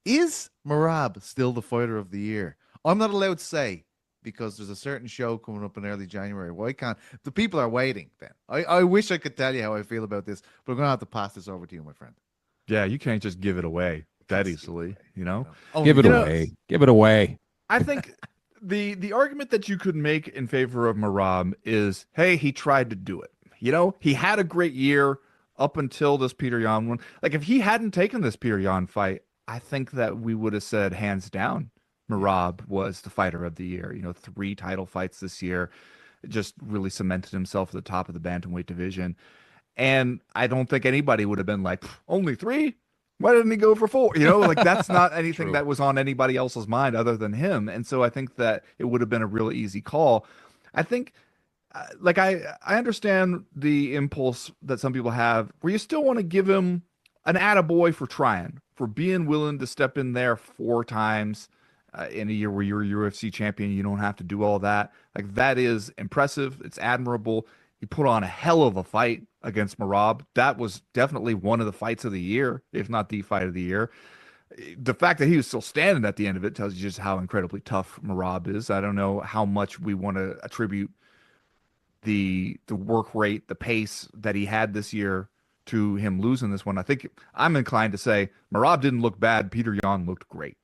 Is Merab still the fighter of the year? I'm not allowed to say because there's a certain show coming up in early January. Why can't the people are waiting then? I wish I could tell you how I feel about this, but I'm gonna have to pass this over to you, my friend. Yeah, you can't just give it away that easily, you know? Give it away. Give it away. I think the argument that you could make in favor of Merab is, hey, he tried to do it. You know, he had a great year up until this Petr Yan one. Like, if he hadn't taken this Petr Yan fight, I think that we would have said hands down Merab was the fighter of the year. You know, 3 title fights this year, just really cemented himself at the top of the bantamweight division. And I don't think anybody would have been like, only 3? Why didn't he go for 4? You know, like that's not anything that was on anybody else's mind other than him. And so I think that it would have been a real easy call. I think, like, I understand the impulse that some people have where you still want to give him an attaboy for trying, for being willing to step in there 4 times in a year where you're a UFC champion. You don't have to do all that. Like, that is impressive. It's admirable. He put on a hell of a fight against Merab. That was definitely one of the fights of the year, if not the fight of the year. The fact that he was still standing at the end of it tells you just how incredibly tough Merab is. I don't know how much we want to attribute the work rate, the pace that he had this year to him losing this one. I think I'm inclined to say Merab didn't look bad. Petr Yan looked great.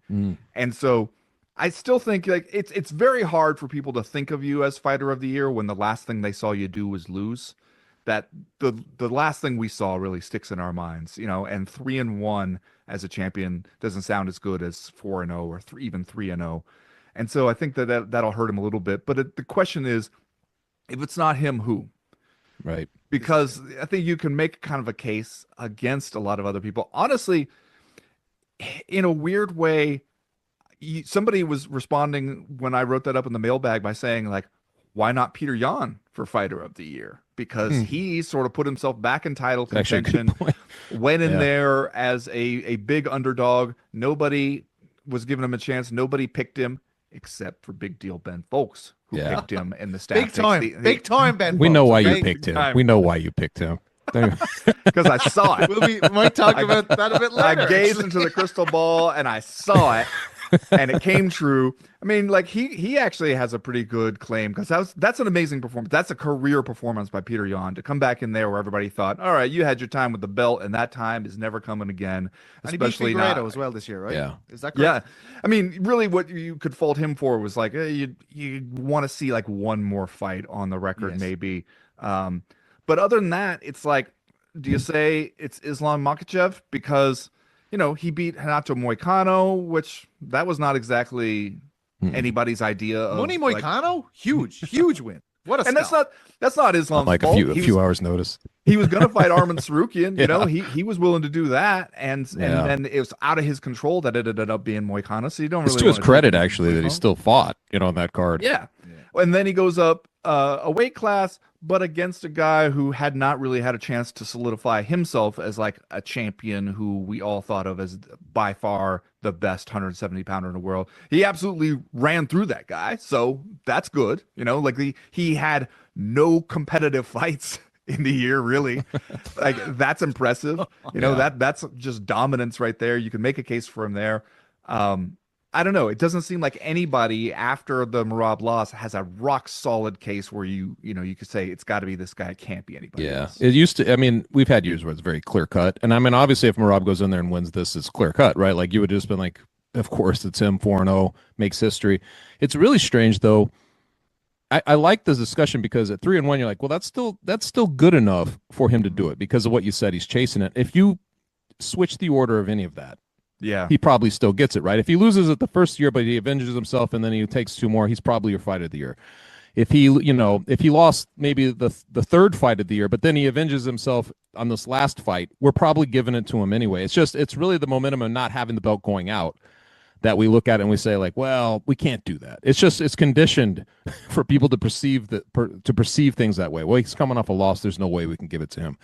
And so I still think, like, it's very hard for people to think of you as fighter of the year when the last thing they saw you do was lose. That the last thing we saw really sticks in our minds, you know, and 3-1 as a champion doesn't sound as good as 4-0 or even 3-0. And so I think that'll hurt him a little bit. But the question is, if it's not him, who? Right. Because I think you can make kind of a case against a lot of other people. Honestly, in a weird way, somebody was responding when I wrote that up in the mailbag by saying, like, why not Petr Yan for fighter of the year? Because he sort of put himself back in title contention, went in there as a big underdog. Nobody was giving him a chance. Nobody picked him except for big deal Ben Fowlkes, who picked him in the staff. Big time, Ben. We know why you picked him. We know why you picked him. Because I saw it. We might talk about that a bit later. I gazed into the crystal ball and I saw it. And it came true. I mean, like, he actually has a pretty good claim, because that's an amazing performance. That's a career performance by Petr Yan to come back in there where everybody thought, all right, you had your time with the belt, and that time is never coming again. Especially not as well this year, right? Yeah, is that correct? Yeah, I mean, really, what you could fault him for was like, you want to see like one more fight on the record, maybe. But other than that, it's like, do you say it's Islam Makhachev because, you know, he beat Renato Moicano, which that was not exactly anybody's idea of Money Moicano? Like, huge win. What a and that's not Islam's like fault. a few hours notice. He was gonna fight Arman Sarukian, you know, he was willing to do that, and then it was out of his control that it ended up being Moicano. So you don't really. It's to his credit, actually, that he still fought, you know, on that card. Yeah. And then he goes up a weight class, but against a guy who had not really had a chance to solidify himself as like a champion who we all thought of as by far the best 170-pounder in the world. He absolutely ran through that guy. So that's good. You know, like he had no competitive fights in the year, really. Like, that's impressive. You know, that's just dominance right there. You can make a case for him there. I don't know. It doesn't seem like anybody after the Merab loss has a rock solid case where you could say it's got to be this guy. It can't be anybody else. It used to. I mean, we've had years where it's very clear cut, and I mean, obviously, if Merab goes in there and wins this, it's clear cut, right? Like, you would just been like, of course, it's him. 4-0 makes history. It's really strange, though. I like this discussion because at 3-1, you're like, well, that's still good enough for him to do it because of what you said. He's chasing it. If you switch the order of any of that, he probably still gets it, right? If he loses it the first year, but he avenges himself and then he takes 2 more, he's probably your fight of the year. If he lost maybe the third fight of the year, but then he avenges himself on this last fight, we're probably giving it to him anyway. It's really the momentum of not having the belt going out that we look at and we say, like, well, we can't do that. It's conditioned for people to perceive things that way. Well, he's coming off a loss. There's no way we can give it to him.